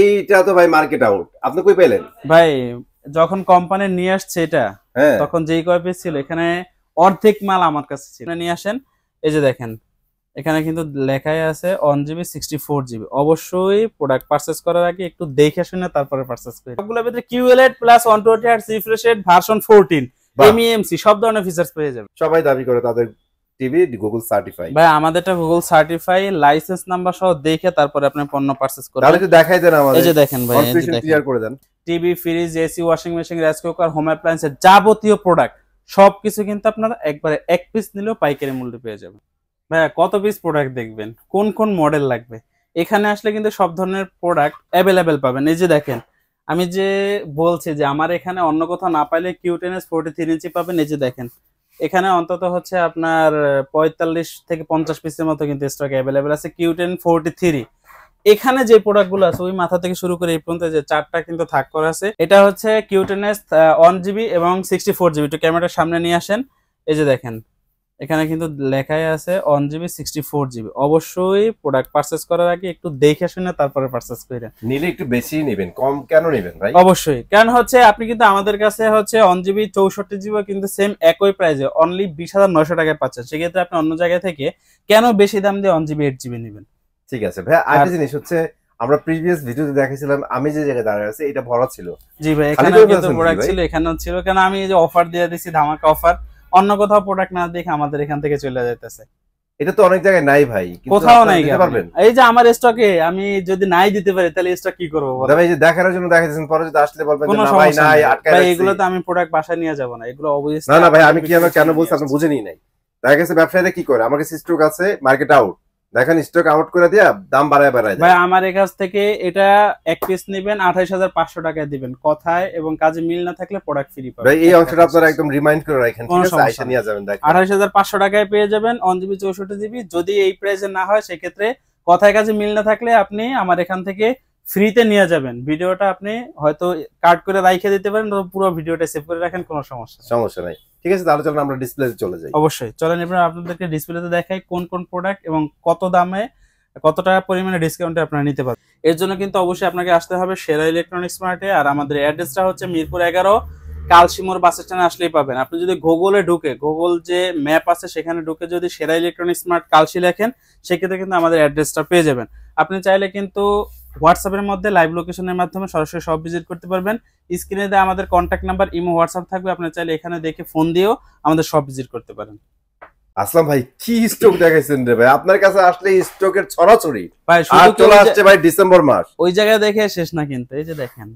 এইটা তো ভাই মার্কেট আউট, আপনি কই পেলেন ভাই? যখন কোম্পানি নিয়ে আসছে এটা, হ্যাঁ তখন যেই কয় পিস ছিল এখানে অর্ধেক মাল আমার কাছে ছিল। নিয়ে আসেন, এই যে দেখেন এখানে কিন্তু লেখাই আছে 1 GB 64 GB। অবশ্যই প্রোডাক্ট পারচেজ করার আগে একটু দেখে শুনে তারপরে পারচেজ করি। সবগুলোর ভিতরে QLED plus 120Hz refresh rate version 14 বাহ, MEMC সব ধরনের ফিচার্স পেয়ে যাবে। সবাই দাবি করে তাদের টিভি গুগল সার্টিফাই। ভাই আমাদেরটা গুগল সার্টিফাই, লাইসেন্স নাম্বার সহ দেখে তারপরে আপনি পণ্য পারচেজ করবেন। তাহলে একটু দেখাই দেন আমাদের, এই যে দেখেন ভাই, এই যে কনফিউশন দেখেন ক্লিয়ার করে দেন। TV, fridge, AC, washing machine, rice cooker, home অ্যাপ্লায়েন্সের যাবতীয় প্রোডাক্ট সবকিছু কিন্তু আপনারা একবারে এক পিস নিলেও পাইকারি মূল্যে পেয়ে যাবেন। ভাইয়া কত পিস প্রোডাক্ট দেখবেন, কোন কোন মডেল লাগবে, এখানে আসলে কিন্তু সব ধরনের প্রোডাক্ট অ্যাভেলেবেল পাবেন। এই যে দেখেন, আমি যে বলছি যে আমার এখানে অন্য কোথাও না পাইলে Q10S 43 ইঞ্চি পাবেন। এই যে দেখেন এখানে অন্তত হচ্ছে আপনার 45 থেকে 50 পিসের মতো কিন্তু স্টক অ্যাভেলেবেল আছে Q10 43। এখানে যে প্রোডাক্ট গুলো আছে ওই মাথা থেকে শুরু করে এই পর্যন্ত যে চারটা কিন্তু থাক করা আছে। এটা হচ্ছে Q10S 1 GB এবং 64 GB। একটু ক্যামেরার সামনে নিয়ে আসেন, এই যে দেখেন এখানে কিন্তু লেখাই আছে 1 GB 64 GB। অবশ্যই প্রোডাক্ট পারচেজ করার আগে একটু দেখে শুনে তারপরে পারচেজ করেন। নিলে একটু বেশি নেবেন, কম কেন নেবেন ভাই? অবশ্যই, কারণ হচ্ছে আপনি কিন্তু আমাদের কাছে হচ্ছে 1 GB 64 GB কিন্তু সেম একই প্রাইসে অনলি 20,900 টাকায় পাচ্ছেন। সেক্ষেত্রে আপনি অন্য জায়গা থেকে কেন বেশি দাম দিয়ে 1 GB 8 GB নেবেন? ঠিক আছে ভাই, আরেকটা জিনিস হচ্ছে আমরা প্রিভিয়াস ভিডিওতে দেখাইছিলাম আমি যে জায়গায় দাঁড়িয়ে আছি এটা ভরা ছিল। জি ভাই, খালি এখানেও করে কিন্তু ফেলছেন প্রোডাক্ট ভাই? ছিল, এখানেও ছিল, কেন আমি এই যে অফার দিয়ে দিছি, ধামাকা অফার। অন্য কোথাও প্রোডাক্ট না দেখে আমাদের এখান থেকে চলে যাইতেছে। এটা তো অনেক জায়গায় নাই ভাই, কিন্তু কোথাও আপনারা নাই দিতে গাড়ি। পারবেন? এই যে আমার স্টকে আমি যদি নাই দিতে পারি তাহলে স্টক কি করবো বলেন? ভাই এই যে দেখানোর জন্য দেখাইতেছেন, পরে যদি আসলে বলবেন যে কোনো না ভাই সমস্যা নাই নাই আটকায় ভাই, রাখছি। এগুলো তো আমি প্রোডাক্ট বাসায় নিয়ে যাব না, এগুলো না অবভিয়াসলি না ভাই, আমি আপনাদের কি আমার কেন ভিডিওতে বলছি নিয়ে আপনি আসছি। বুঝে নিই নাই। দেখা গেছে ব্যবসায়ীরা কি করে, আমার কাছে স্টক আছে মার্কেট আউট, দেখেন স্টক আউট করে দিয়া দাম বাড়ায় বাড়ায় ভাই দেয়। আমার কাছ থেকে এটা এক পিস নেবেন 28,500 টাকায় দিবেন, কথায় এবং কাজে মিল না থাকলে প্রোডাক্ট ফ্রি পাবেন। ভাই এই অংশটা আপনারা একদম রিমাইন্ড করে রাখেন, ঠিক কোনো আছে? সমস্যা আইসা নেই, নিয়ে যাবেন দেখেন। 28,500 টাকায় পেয়ে যাবেন 1 GB 64 GB। যদি এই প্রাইসে না হয় সেক্ষেত্রে কথায় কাজে মিল না থাকলে আপনি আমার এখান থেকে ফ্রিতে নিয়ে যাবেন। ভিডিওটা আপনি হয়তো কাট করে রাইখে দিতে পারেন, পুরো ভিডিওটা সেভ করে রাখেন, কোনো সমস্যা নেই। সমস্যা নাই, ঠিক আছে? তাহলে চলুন আমরা ডিসপ্লেতে চলে যাই। অবশ্যই চলেন, এবার আপনাদেরকে ডিসপ্লেতে দেখাই কোন কোন প্রোডাক্ট এবং কত দামে কত টাকা পরিমাণে ডিসকাউন্টে আপনারা নিতে পারবেন। এর জন্য কিন্তু অবশ্যই আপনাকে আসতে হবে সেরা ইলেকট্রনিক্স মার্টে। আর আমাদের অ্যাড্রেসটা হচ্ছে মিরপুর 11, কালশিমোর বাস স্ট্যান্ডে আসলেই পাবেন। আপনি যদি গুগলে ঢুকে, গুগল যে ম্যাপ আছে সেখানে ঢুকে যদি সেরা ইলেকট্রনিক্স মার্ট কালশি লেখেন, সেক্ষেত্রে কিন্তু আমাদের অ্যাড্রেসটা পেয়ে যাবেন। আপনি চাইলে কিন্তু হোয়াটসঅ্যাপের মধ্যে লাইভ লোকেশনের মাধ্যমে সরাসরি সব ভিজিট করতে পারবেন। স্ক্রিনে দেওয়া আমাদের কন্ট্যাক্ট নাম্বার, ইমো, হোয়াটসঅ্যাপ থাকবে, আপনি চাইলে এখানে দেখে ফোন দিয়েও আমাদের সব ভিজিট করতে পারেন। আসলাম ভাই কি স্টক দেখাইছেন রে ভাই, আপনার কাছে আসলে স্টকের ছড়াছড়ি। ভাই আর শুধু চলে আসছে ভাই ডিসেম্বর মাস, ওই জায়গায় দেখে শেষ না কিন্তু। এই যে দেখেন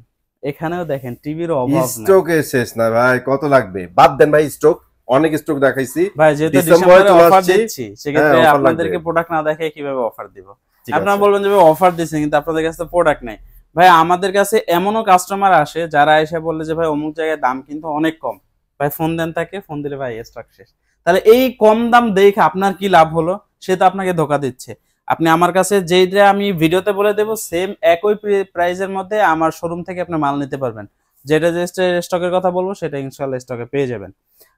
এখানেও দেখেন টিভির অভাব নাই স্টকের শেষ না ভাই। কত লাগবে বাদ দেন ভাই, স্টক অনেক স্টক দেখাইছি। ভাই। যেহেতু ডিসেম্বরে ডিসেম্বরে চলে অফার আসছি, দিচ্ছি সেক্ষেত্রে হ্যাঁ, offer আপনাদেরকে লাগবে। প্রোডাক্ট না দেখে কিভাবে অফার দিব? ঠিক আপনারা আছে। বলবেন যে অফার দিচ্ছেন কিন্তু আপনাদের কাছে প্রোডাক্ট নেই। ভাই আমাদের কাছে এমনও কাস্টমার আসে যারা এসে বললে যে ভাই অমুক জায়গায় দাম কিন্তু অনেক কম, ভাই ফোন দেন তাকে, ফোন দিলে ভাই স্টক শেষ। তাহলে এই কম দাম দেখে আপনার কি লাভ হলো? সে তো আপনাকে ধোকা দিচ্ছে। আপনি আমার কাছে যেইটা আমি ভিডিওতে বলে দেবো সেম একই প্রাইসের মধ্যে আমার শোরুম থেকে আপনি মাল নিতে পারবেন। যেটা যে স্টকের কথা বলবো সেটা ইনশাল্লাহ স্টকে পেয়ে যাবেন।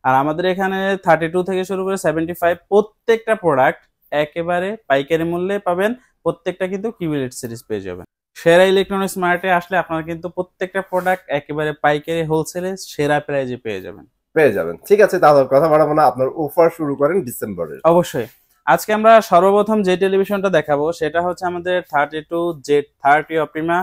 আর আমাদের এখানে 32 থেকে শুরু করে 75 প্রত্যেকটা প্রোডাক্ট একেবারে পাইকারি মূল্যে পাবেন। প্রত্যেকটা কিন্তু কিউএলইডি সিরিজ পেয়ে যাবেন। সেরা ইলেকট্রনিক্স মার্টে আসলে আপনারা কিন্তু প্রত্যেকটা প্রোডাক্ট একেবারে পাইকারি হোলসেলে সেরা প্রাইজে পেয়ে যাবেন। পেয়ে যাবেন, ঠিক আছে? তাহলে কথা বাড়াবো না, আপনার অফার শুরু করেন ডিসেম্বরের। অবশ্যই আজকে আমরা সর্বপ্রথম যে টেলিভিশনটা দেখাবো সেটা হচ্ছে আমাদের 32Z30 অপ্টিমা।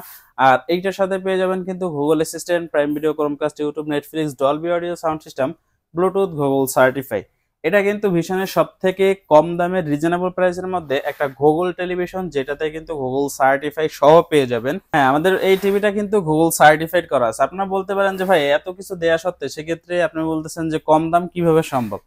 আর এইটার সাথে পেয়ে যাবেন কিন্তু Google assistant, prime video, Chromecast, YouTube, Netflix, Dolby audio sound system, Bluetooth, Google certify. এটা কিন্তু ভীষণের সব থেকে কম দামের রিজনেবল প্রাইসের মধ্যে একটা গুগল টেলিভিশন, যেটাতে কিন্তু গুগল সার্টিফাই সহ পেয়ে যাবেন। হ্যাঁ, আমাদের এই টিভিটা কিন্তু গুগল সার্টিফাইড করা আছে। আপনারা বলতে পারেন যে ভাই এত কিছু দেয়া সত্ত্বে সেক্ষেত্রে আপনি বলতেছেন যে কম দাম কিভাবে সম্ভব?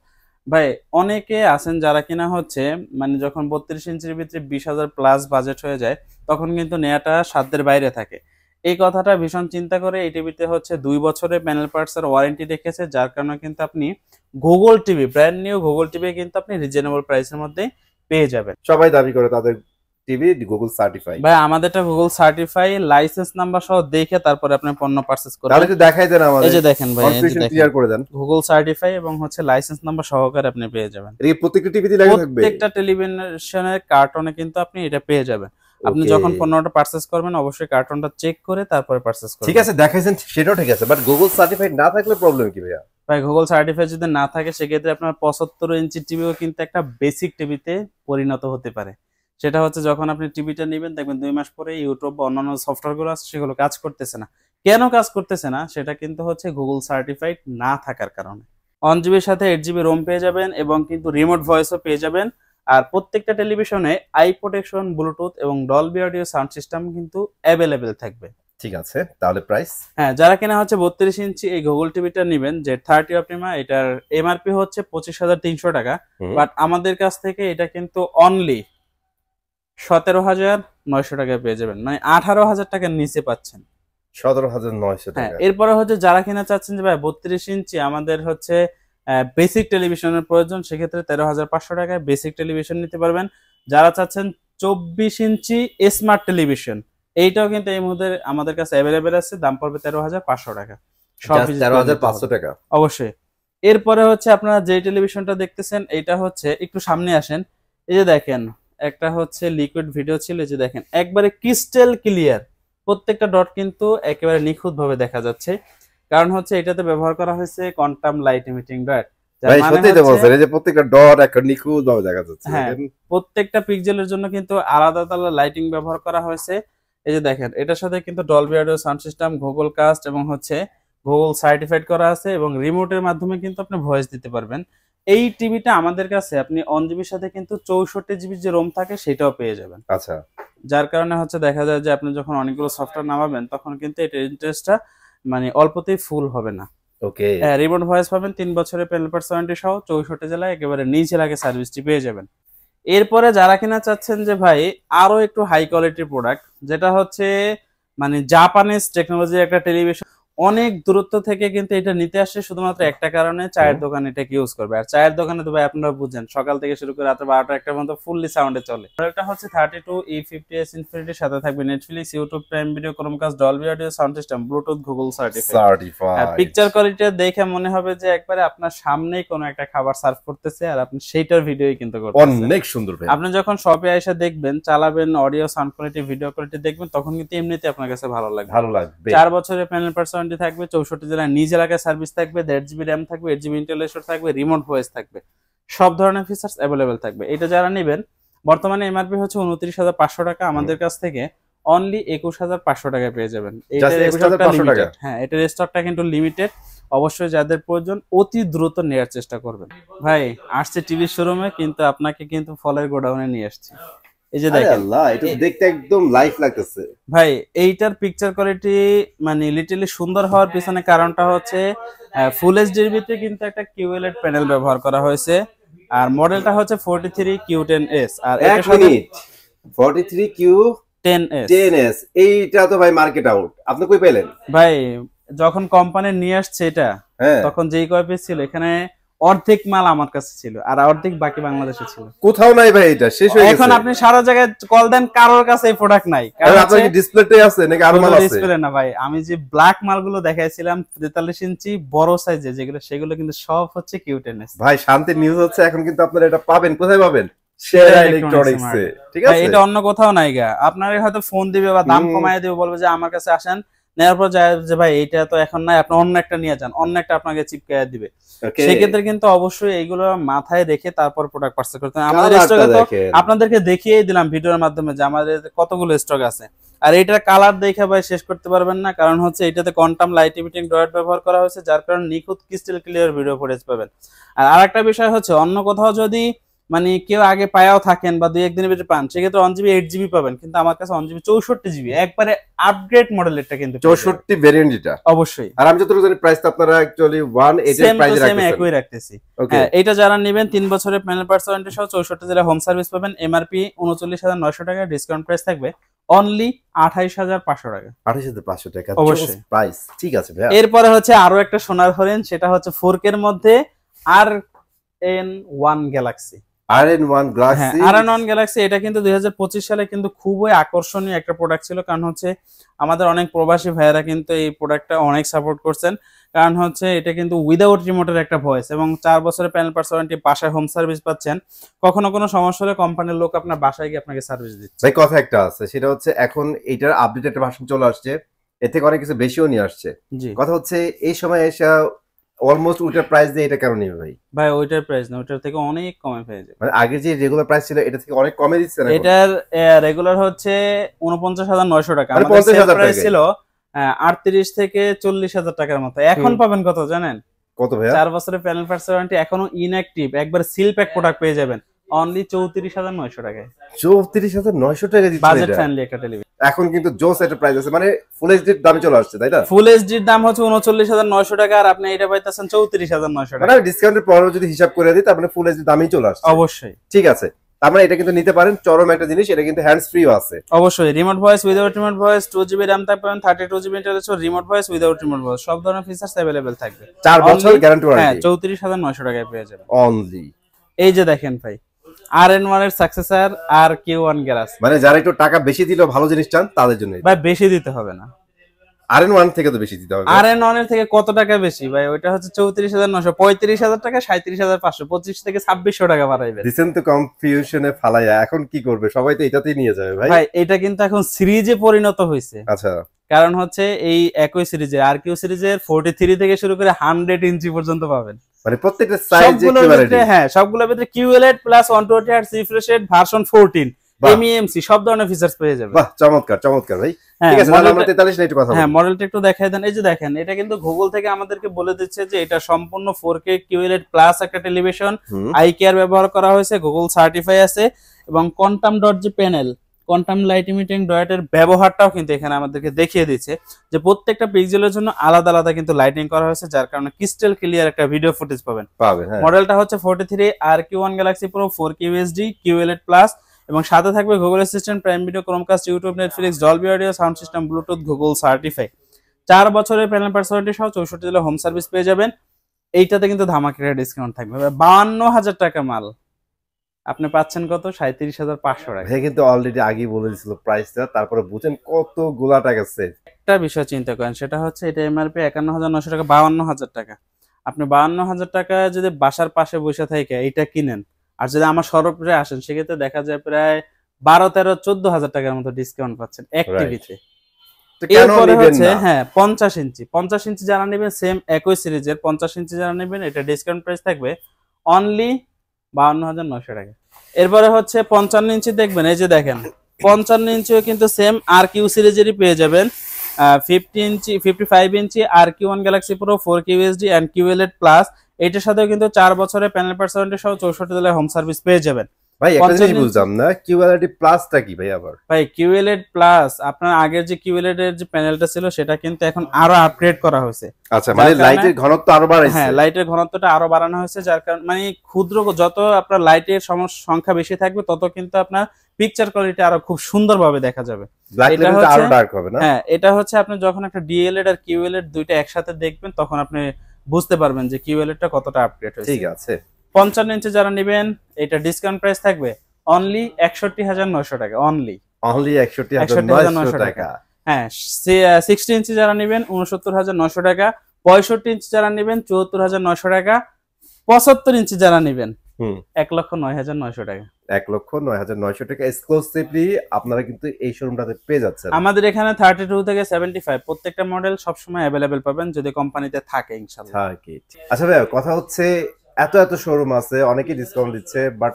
ভাই অনেকে আছেন যারা কিনা হচ্ছে মানে যখন 32 ইঞ্চির ভিতরে 20,000 প্লাস বাজেট হয়ে যায় তখন কিন্তু নেওয়াটা সাধ্যের বাইরে থাকে। এই কথাটা ভীষণ চিন্তা করে এই টিভিতে হচ্ছে 2 বছরের প্যানেল পার্টস এর ওয়ারেন্টি রেখেছে, যার কারণে কিন্তু আপনি Google TV, brand new Google TV কিন্তু আপনি রিজনেবল প্রাইসের মধ্যে পেয়ে যাবেন। সবাই দাবি করে তাদের টিভি গুগল সার্টিফাই। ভাই আমাদেরটা গুগল সার্টিফাই, লাইসেন্স নাম্বার সহ দেখে তারপরে আপনি পণ্য পারচেজ করবেন। তাহলে একটু দেখাই দেন আমাদের, এই যে দেখেন ভাই, এই যে কনফিউশন দেখেন ক্লিয়ার করে দেন। গুগল সার্টিফাই এবং হচ্ছে লাইসেন্স নাম্বার সহকারে আপনি পেয়ে যাবেন। এটা কি প্রত্যেকটা টিভিতে লেখা থাকবে? প্রত্যেকটা টেলিভিশনের কার্টনে কিন্তু আপনি এটা পেয়ে যাবেন। আপনি যখন পণ্যটা পারচেজ করবেন অবশ্যই কার্টনটা চেক করে তারপরে পারচেজ করবেন। ঠিক আছে, দেখাইছেন সেটাও ঠিক আছে, বাট গুগল সার্টিফাইড না থাকলে প্রবলেম কি ভাইয়া? ভাই গুগল সার্টিফাইড যদি না থাকে সেক্ষেত্রে আপনার 75 ইঞ্চি টিভিও কিন্তু একটা বেসিক টিভিতে পরিণত হতে পারে। সেটা হচ্ছে যখন আপনি টিভিটা নেবেন দেখবেন 2 মাস পরে ইউটিউব বা অন্যান্য সফটওয়্যারগুলো আছে সেগুলো কাজ করতেছে না। কেন কাজ করতেছে না সেটা কিন্তু হচ্ছে গুগল সার্টিফাইড না থাকার কারণে। 1 জিবির সাথে 8 জিবি রোম পেয়ে যাবেন এবং কিন্তু রিমোট ভয়েসও পেয়ে যাবেন। আর প্রত্যেকটা টেলিভিশনে আই প্রোটেকশন, ব্লুটুথ এবং ডলবি অডিও সাউন্ড সিস্টেম কিন্তু অ্যাভেলেবেল থাকবে। ঠিক আছে, তাহলে প্রাইস? হ্যাঁ, যারা কিনা হচ্ছে 32 ইঞ্চি এই গুগল টিভিটা নেবেন যে 30 অপটিমা, এটার এমআরপি হচ্ছে 25,300 টাকা, বাট আমাদের কাছ থেকে এটা কিন্তু অনলি 17,900 টাকায় পেয়ে যাবেন, মানে 18,000 টাকার নিচে পাচ্ছেন। 17,900 হ্যাঁ, টাকা। এরপরে হচ্ছে যারা কিনা চাচ্ছেন যে ভাই 32 ইঞ্চি আমাদের হচ্ছে বেসিক টেলিভিশনের প্রয়োজন, সেক্ষেত্রে 13,500 টাকায় বেসিক টেলিভিশন নিতে পারবেন। যারা চাচ্ছেন 24 ইঞ্চি স্মার্ট টেলিভিশন, এইটাও কিন্তু এই মুহূর্তে আমাদের কাছে অ্যাভেলেবেল আছে, দাম পড়বে 13,500 টাকা। সব 13,500 টাকা অবশ্যই। এরপরে হচ্ছে আপনারা যে টেলিভিশনটা দেখতেছেন এটা হচ্ছে একটু সামনে আসেন, এই যে দেখেন একটা হচ্ছে লিকুইড ভিডিও ছিল, এই যে দেখেন একবারে ক্রিস্টাল ক্লিয়ার, প্রত্যেকটা ডট কিন্তু একেবারে নিখুঁত ভাবে দেখা যাচ্ছে, কারণ হচ্ছে এটাতে ব্যবহার করা হয়েছে কোয়ান্টাম লাইট ইমিটিং ডট। ভাই সত্যি তো বলছেন, এই যে প্রত্যেকটা ডট একটা নিখুঁত ভাবে দেখা যাচ্ছে। হ্যাঁ, প্রত্যেকটা পিক্সেলের জন্য কিন্তু আলাদা আলাদা লাইটিং ব্যবহার করা হয়েছে। এই যে দেখেন এটার সাথে কিন্তু Dolby audio sound system, Google cast এবং হচ্ছে গুগল সার্টিফাইড করা আছে এবং রিমোটের মাধ্যমে কিন্তু আপনি ভয়েস দিতে পারবেন। এই টিভিটা আমাদের কাছে আপনি 1 জিবির সাথে কিন্তু 64 জিবির যে রোম থাকে সেটাও পেয়ে যাবেন। আচ্ছা, যার কারণে হচ্ছে দেখা যায় যে আপনি যখন অনেকগুলো সফটওয়্যার নামাবেন তখন কিন্তু এটার ইন্টারেস্টটা মানে অল্পতেই ফুল হবে না। ওকে, রিমোট ভয়েস পাবেন 3 বছরের প্যানেল পার্সোনালিটি সহ 64 জেলায় একেবারে নিজ এলাকায় সার্ভিসটি পেয়ে যাবেন। এরপরে যারা কিনা চাচ্ছেন যে ভাই আরো একটু হাই কোয়ালিটির প্রোডাক্ট, যেটা হচ্ছে মানে জাপানিজ টেকনোলজির একটা টেলিভিশন, অনেক দূরত্ব থেকে কিন্তু এটা নিতে আসছে শুধুমাত্র একটা কারণে, চায়ের দোকান এটাকে ইউজ করবে। আর চায়ের দোকানে তো ভাই আপনারা বুঝেন সকাল থেকে শুরু করে রাত 12টা 1টা পর্যন্ত ফুললি সাউন্ডে চলে। এটা হচ্ছে 32E50s ইনফিনিটির সাথে থাকবে Netflix, YouTube, prime video, Chromecast, Dolby audio sound system, Bluetooth, Google certified. Picture quality দেখে মনে হবে যে একবারে আপনার সামনেই কোনো একটা খাবার সার্ভ করতেছে আর আপনি সেইটার ভিডিওই কিন্তু করতেছেন। অনেক সুন্দর ভাই। আপনি যখন শপে এসে দেখবেন, চালাবেন, audio sound quality, video quality দেখবেন, তখন কিন্তু এমনিতে আপনার কাছে ভালো লাগবে। 4 বছরের প্যানেল পার্সোনালিটি থাকবে, 64 জেলায় নিজ এলাকায় সার্ভিস থাকবে, 1.5 জিবি র্যাম থাকবে, 8 জিবি ইন্টেল স্টোরেজ থাকবে, রিমোট ভয়েস থাকবে, সব ধরনের ফিচার্স অ্যাভেলেবেল থাকবে। এটা যারা নেবেন, বর্তমানে এমআরপি হচ্ছে 29,500 টাকা, আমাদের কাছ থেকে অনলি 21,500 টাকায় পেয়ে যাবেন। হ্যাঁ, এটার স্টকটা কিন্তু লিমিটেড, অবশ্যই যাদের প্রয়োজন অতি দ্রুত নেওয়ার চেষ্টা করবেন। ভাই আসছে টিভি শোরুমে, কিন্তু আপনাকে কিন্তু ফলের গোডাউনে নিয়ে আসছি। এই যে দেখেন আল্লাহ, এটা দেখতে একদম লাইফ লাগতেছে ভাই। এইটার পিকচার কোয়ালিটি মানে লিটারলি সুন্দর হওয়ার পিছনে কারণটা হচ্ছে ফুল এইচডির ভিতরে কিন্তু একটা কিউএলইডি প্যানেল ব্যবহার করা হয়েছে, আর মডেলটা হচ্ছে 43Q10S। আর এক মিনিট, 43Q10S, এইটা তো ভাই মার্কেট আউট, আপনি কই পেলেন ভাই? যখন কোম্পানি নিয়ে আসছে এটা, তখন যেই কয় পিস ছিল এখানে অর্ধেক মাল আমার কাছে ছিল আর অর্ধেক বাকি বাংলাদেশে ছিল। কোথাও নাই ভাই, এটা শেষ হয়ে গেছে। এখন আপনি সারা জায়গায় কল দেন, কারোর কাছে এই প্রোডাক্ট নাই। কারণ আপনার কি ডিসপ্লেতে আছে নাকি আরো মাল আছে? ডিসপ্লে না ভাই, আমি যে ব্ল্যাক মালগুলো দেখাইছিলাম 43 ইঞ্চি বড় সাইজে যেগুলো, সেগুলো কিন্তু সব হচ্ছে Q10S। ভাই শান্তির নিউজ হচ্ছে এখন কিন্তু আপনারা এটা পাবেন, কোথায় পাবেন? সেরা ইলেকট্রনিক্স এ। ঠিক আছে, এটা অন্য কোথাও নাই গা। আপনারা হয়তো ফোন দিবে বা দাম কমায় দিবে, বলবে যে আমার কাছে আসেন, নেওয়ার পর যায় যে ভাই এইটা তো এখন নাই, আপনি অন্য একটা নিয়ে যান, অন্য একটা আপনাকে চিপকায়া দিবে। সেক্ষেত্রে কিন্তু অবশ্যই এইগুলো মাথায় রেখে তারপর প্রোডাক্ট পারচেজ করতে হবে। আমাদের স্টকে তো আপনাদেরকে দেখিয়ে দিলাম ভিডিওর মাধ্যমে যে আমাদের কতগুলো স্টক আছে। আর এটার কালার দেখে ভাই শেষ করতে পারবেন না, কারণ হচ্ছে এটাতে কোয়ান্টাম লাইট ইমিটিং ডট ব্যবহার করা হয়েছে, যার কারণে নিখুঁত ক্রিস্টাল ক্লিয়ার ভিডিও ফুটেজ পাবেন। আর আরেকটা বিষয় হচ্ছে, অন্য কোথাও যদি মানে কেউ আগে পায়াও থাকেন বা 2-1 দিনের ভিতরে পান, সেক্ষেত্রে 1 জিবি 8 জিবি পাবেন, কিন্তু আমার কাছে 1 জিবি 64 জিবি একবারে আপগ্রেড মডেলেরটা কিন্তু 64 ভেরিয়েন্ট এটা অবশ্যই। আর আমি যতটুকু জানি প্রাইস তো আপনারা অ্যাকচুয়ালি 180 এর প্রাইস রাখতেছেন, একই রাখতেছি। হ্যাঁ, এটা যারা নেবেন 3 বছরের প্যানেল পার্সোনালিটি সহ 64 জেলা হোম সার্ভিস পাবেন। এমআরপি 39,900 টাকা, ডিসকাউন্ট প্রাইস থাকবে অনলি 28,500 টাকা। 28,500 টাকা অবশ্যই প্রাইস। ঠিক আছে ভাই, এরপরে হচ্ছে আরো একটা সোনার হরিণ, সেটা হচ্ছে 4K এর মধ্যে RN1 গ্যালাক্সি। RN1 হ্যাঁ, গ্যালাক্সি। RN1 গ্যালাক্সি এটা কিন্তু 2025 সালে কিন্তু খুবই আকর্ষণীয় একটা প্রোডাক্ট ছিল, কারণ হচ্ছে আমাদের অনেক প্রবাসী ভাইয়েরা কিন্তু এই প্রোডাক্টটা অনেক সাপোর্ট করছেন, কারণ হচ্ছে এটা কিন্তু উইদাউট রিমোটের একটা ভয়েস এবং 4 বছরের প্যানেল পার্স ওয়ারেন্টি, বাসায় হোম সার্ভিস পাচ্ছেন, কখনো কোনো সমস্যা হলে কোম্পানির লোক আপনার বাসায় গিয়ে আপনাকে সার্ভিস দিচ্ছে। ভাই কথা একটা আছে, সেটা হচ্ছে এখন এটার আপডেটেড ভার্সন চলে আসছে, এর থেকে অনেক কিছু বেশিও নিয়ে আসছে। জি কথা হচ্ছে এই সময় এসে অলমোস্ট ওইটার প্রাইস দিয়ে এটা কেন নিবে ভাই? ভাই, ওইটার প্রাইস না, ওইটার থেকে অনেক কমে পেয়ে যাবে। মানে আগে যে রেগুলার প্রাইস ছিল এটা থেকে অনেক কমে দিচ্ছে না? এটার রেগুলার হচ্ছে 49,900 টাকা, মানে আমাদের সেল 50,000 প্রাইস টাকায়। ছিল 38 থেকে 40,000 টাকার মতো। এখন পাবেন কত জানেন? কত ভাইয়া? 4 বছরের প্যানেল পার্স ওয়ারেন্টি, এখনো ইনঅ্যাক্টিভ, একবার সিল প্যাক প্রোডাক্ট পেয়ে যাবেন অনলি 34,900 টাকায়। 34,900 টাকা দিচ্ছে বাজেট এটা। ফ্রেন্ডলি একটা টেলিভিশন। এখন কিন্তু জোস একটা প্রাইস আছে, মানে ফুল এইচডির দামে চলে আসছে, তাই না? ফুল এইচডির দাম হচ্ছে 39,900 টাকা, আর আপনি এটা পাইতেছেন 34,900 মানে টাকা। আমি ডিসকাউন্টের পরেও যদি হিসাব করে দিই তার মানে ফুল এইচডি দামই চলে আসছে। অবশ্যই ঠিক আছে, তার মানে এটা কিন্তু নিতে পারেন, চরম একটা জিনিস। এটা কিন্তু হ্যান্ডস ফ্রিও আছে। অবশ্যই remote voice, without remote voice, 2GB RAM থাকবে, 32GB internal, remote voice, without remote voice, সব ধরনের ফিচারস अवेलेबल থাকবে। 4 বছর গ্যারান্টি হ্যাঁ, ওয়ারেন্টি 34,900 টাকায় পেয়ে যাবেন অনলি। এই যে দেখেন ভাই, RN1 এর সাকসেসর RQ1 গ্যালাক্সি। মানে যারা একটু টাকা বেশি দিলেও ভালো জিনিস চান তাদের জন্য। ভাই বেশি দিতে হবে না, RN1 থেকে তো বেশি দিতে হবে। RN1 এর থেকে কত টাকা বেশি ভাই? ওইটা হচ্ছে 34,900, 35,000 টাকা, 37,500, 25 থেকে 2,600 টাকা বাড়াইবে। দিছেন তো কনফিউশনে ফালাইয়া, এখন কি করবে? সবাই তো এটাতেই নিয়ে যাবে ভাই। ভাই এটা কিন্তু এখন সিরিজে পরিণত হয়েছে, আচ্ছা, কারণ হচ্ছে এই একই সিরিজের RQ সিরিজের 43 থেকে শুরু করে 100 ইঞ্চি পর্যন্ত পাবেন। মানে প্রত্যেকটা সাইজ সবগুলোর একেবারে ভিতরে, হ্যাঁ সবগুলোর ভিতরে QLED plus 120 Hz refresh rate version 14 বাহ। MEMC সব ধরনের ফিচারস পেয়ে যাবে। বাহ, চমৎকার চমৎকার ভাই। হ্যাঁ, ঠিক আছে, তাহলে আমরা মডেলটা- 43 না একটু কথা হ্যাঁ বলি। মডেলটা একটু দেখাই দেন। এই যে দেখেন, এটা কিন্তু গুগল থেকে আমাদেরকে বলে দিচ্ছে যে এটা সম্পূর্ণ 4K QLED প্লাস একটা টেলিভিশন, হুম, আই কেয়ার ব্যবহার করা হয়েছে, গুগল সার্টিফাই আছে, এবং কোয়ান্টাম ডট যে প্যানেল, কোয়ান্টাম লাইট ইমিটিং ডটের ব্যবহারটাও কিন্তু এখানে আমাদেরকে দেখিয়ে দিচ্ছে যে প্রত্যেকটা পিক্সেলের জন্য আলাদা আলাদা কিন্তু লাইটিং করা হয়েছে, যার কারণে ক্রিস্টাল ক্লিয়ার একটা ভিডিও ফুটেজ পাবেন। পাবে। হ্যাঁ, মডেলটা হচ্ছে 43 RQ1 Galaxy pro 4K UHD QLED plus, এবং সাথে থাকবে Google assistant, prime video, Chromecast, YouTube, Netflix, Dolby audio, sound system, Bluetooth, Google certify. 4 বছরের প্যানেল পার্স ওয়ারেন্টি সহ 64 জেলা হোম সার্ভিস পেয়ে যাবেন। এইটাতে কিন্তু ধামাকা ডিসকাউন্ট থাকবে। 52,000 টাকা মাল আপনি পাচ্ছেন কত? 37,500 টাকা। ভাই কিন্তু অলরেডি আগেই বলে দিছিল প্রাইসটা, তারপরে বুঝেন কতগুলা টাকা সেভ। একটা বিষয় চিন্তা করেন, সেটা হচ্ছে এটা এমআরপি 51,900 টাকা, 52,000 টাকা। আপনি 52,000 টাকা যদি বাসার পাশে বসে থেকে এইটা কিনেন, আর যদি আমার সরপরে আসেন, সেক্ষেত্রে দেখা যায় প্রায় 12, 13, 14,000 টাকার মতো ডিসকাউন্ট পাচ্ছেন এক Right. টিভিতে। তো কেন এরপরে নিবেন হচ্ছে না? হ্যাঁ 50 ইঞ্চি যারা নেবেন, সেম একই সিরিজের 50 ইঞ্চি যারা নেবেন, এটা ডিসকাউন্ট প্রাইস থাকবে অনলি 52,900 টাকা। এরপরে হচ্ছে 55 ইঞ্চি দেখবেন, এই যে দেখেন 55 ইঞ্চিও কিন্তু সেম RQ সিরিজেরই পেয়ে যাবেন। 50 inch, 55 inch RQ1 Galaxy pro 4K UHD and QLED plus, এটার সাথেও কিন্তু 4 বছরের প্যানেল পার্স ওয়ারেন্টি সহ 64 জেলায় হোম সার্ভিস পেয়ে যাবেন। ভাই একটা 55 জিনিস ইঞ্চি। বুঝলাম না, কিউএলইডি প্লাসটা কি ভাই আবার? ভাই QLED প্লাস আপনার আগের যে QLED এর যে প্যানেলটা ছিল সেটা কিন্তু এখন আরো আপগ্রেড করা হয়েছে। আচ্ছা, মানে কারণে- লাইটের ঘনত্ব আরো বাড়াইছে। হ্যাঁ, লাইটের ঘনত্বটা আরো বাড়ানো হয়েছে, যার কারণে মানে ক্ষুদ্র যত আপনার লাইটের সংখ্যা বেশি থাকবে, তত কিন্তু আপনার পিকচার কোয়ালিটি আরো খুব সুন্দরভাবে দেখা যাবে। ব্ল্যাক এটা লেভেলটা আরো হচ্ছে- ডার্ক হবে না? হ্যাঁ, এটা হচ্ছে আপনি যখন একটা DLED আর QLED দুইটা একসাথে দেখবেন, তখন আপনি বুঝতে পারবেন যে QLED টা কতটা আপগ্রেড হয়েছে। ঠিক আছে। 55 ইঞ্চি যারা নেবেন, এটা ডিসকাউন্ট প্রাইস থাকবে অনলি 61,900 টাকা অনলি। অনলি 61,900 টাকা। হ্যাঁ, 60 ইঞ্চি যারা নেবেন 69,900 টাকা, 65 ইঞ্চি যারা নেবেন 74,900 টাকা, 75 ইঞ্চি যারা নেবেন হুম, 1,09,900 টাকা। 1,09,900 টাকা এক্সক্লুসিভলি আপনারা কিন্তু এই শোরুমটাতে পেয়ে যাচ্ছেন। আমাদের এখানে 32 থেকে 75 প্রত্যেকটা মডেল সবসময় অ্যাভেলেবেল পাবেন, যদি কোম্পানিতে থাকে ইনশাআল্লাহ। আচ্ছা ভাই, কথা হচ্ছে এত এত শোরুম আছে, অনেকেই ডিসকাউন্ট দিচ্ছে, বাট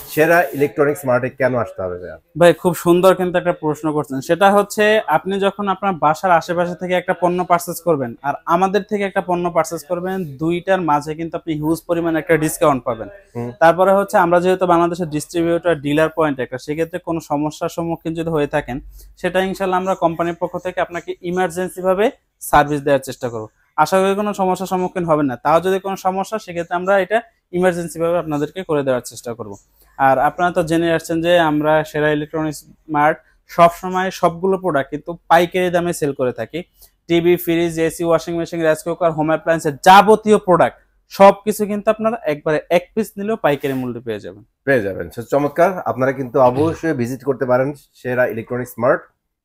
সেরা ইলেকট্রনিক্স মার্টে কেন আসতে হবে ভাইয়া? ভাই খুব সুন্দর কিন্তু একটা প্রশ্ন করছেন। সেটা হচ্ছে আপনি যখন আপনার বাসার আশেপাশে থেকে একটা পণ্য পারচেজ করবেন আর আমাদের থেকে একটা পণ্য পারচেজ করবেন, দুইটার মাঝে কিন্তু আপনি হিউজ পরিমাণে একটা ডিসকাউন্ট পাবেন। হুম। তারপরে হচ্ছে আমরা যেহেতু বাংলাদেশের ডিস্ট্রিবিউটর ডিলার পয়েন্ট একটা, সেক্ষেত্রে কোনো সমস্যার সম্মুখীন যদি হয়ে থাকেন, সেটা ইনশাল্লাহ আমরা কোম্পানির পক্ষ থেকে আপনাকে ইমার্জেন্সি ভাবে সার্ভিস দেওয়ার চেষ্টা করব। আশা করি কোনো সমস্যার সম্মুখীন হবেন না। তাও যদি কোনো সমস্যা, সেক্ষেত্রে আমরা এটা ইমার্জেন্সি ভাবে আপনাদেরকে করে দেওয়ার চেষ্টা করব। আর আপনারা তো জেনে আসছেন যে আমরা সেরা ইলেকট্রনিক্স মার্ট সবসময় সবগুলো প্রোডাক্ট কিন্তু পাইকারি দামে সেল করে থাকি। TV, fridge, AC, washing machine, rice cooker, home অ্যাপ্লায়েন্সের যাবতীয় প্রোডাক্ট সবকিছু কিন্তু আপনারা একবারে এক পিস নিলেও পাইকারি মূল্যে পেয়ে যাবেন। পেয়ে যাবেন। So, চমৎকার। আপনারা কিন্তু অবশ্যই ভিজিট করতে পারেন সেরা ইলেকট্রনিক্স মার্ট।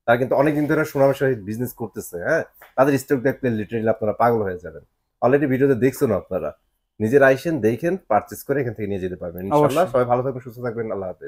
তারা কিন্তু অনেকদিন ধরে সুনামের সহিত বিজনেস করতেছে, হ্যাঁ? তাদের স্টক দেখলে লিটারালি আপনারা পাগল হয়ে যাবেন। অলরেডি ভিডিওতে দেখছেন আপনারা। নিজের আইসেন, দেখেন, পারচেজ করে এখান থেকে নিয়ে যেতে পারবেন। ইনশাআল্লাহ অবশ্যই। সবাই ভালো থাকবেন, সুস্থ থাকবেন। আল্লাহ হাফেজ।